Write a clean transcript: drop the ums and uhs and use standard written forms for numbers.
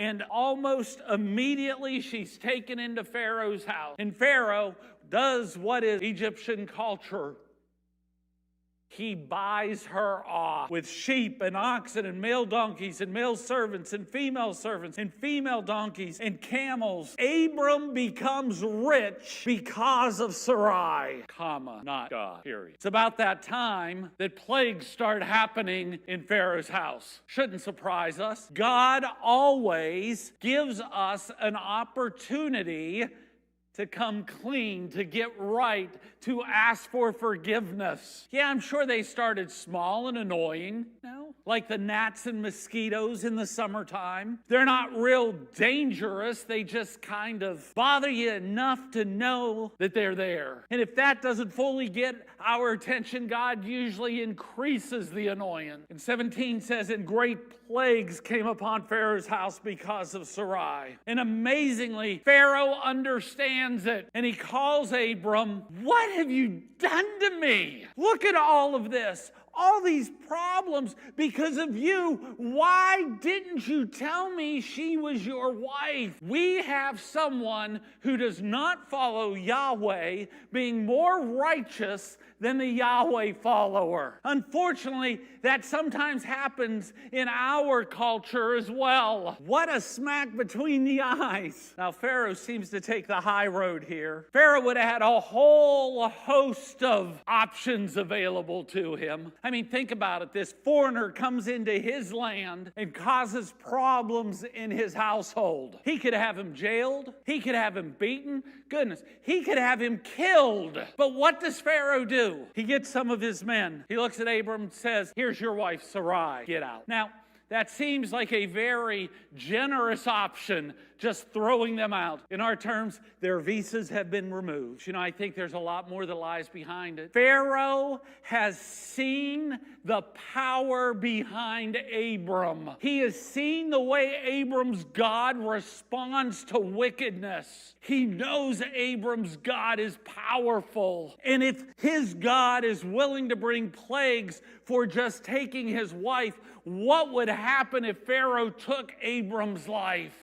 And almost immediately she's taken into Pharaoh's house. And Pharaoh does what is Egyptian culture. He buys her off with sheep and oxen and male donkeys and male servants and female donkeys and camels. Abram becomes rich because of Sarai, not God, period. It's about that time that plagues start happening in Pharaoh's house. Shouldn't surprise us. God always gives us an opportunity to come clean, to get right, to ask for forgiveness. Yeah, I'm sure they started small and annoying, like the gnats and mosquitoes in the summertime. They're not real dangerous. They just kind of bother you enough to know that they're there. And if that doesn't fully get our attention, God usually increases the annoyance. And 17 says, and great plagues came upon Pharaoh's house because of Sarai. And amazingly, Pharaoh understands it. And he calls Abram, what have you done to me? Look at all of this. All these problems because of you. Why didn't you tell me she was your wife? We have someone who does not follow Yahweh being more righteous than the Yahweh follower. Unfortunately, that sometimes happens in our culture as well. What a smack between the eyes. Now, Pharaoh seems to take the high road here. Pharaoh would have had a whole host of options available to him. I mean, think about it. This foreigner comes into his land and causes problems in his household. He could have him jailed. He could have him beaten. Goodness, he could have him killed. But what does Pharaoh do? He gets some of his men. He looks at Abram and says, here's your wife, Sarai. Get out. Now, that seems like a very generous option, just throwing them out. In our terms, their visas have been removed. You know, I think there's a lot more that lies behind it. Pharaoh has seen the power behind Abram. He has seen the way Abram's God responds to wickedness. He knows Abram's God is powerful. And if his God is willing to bring plagues for just taking his wife, what would happen if Pharaoh took Abram's life?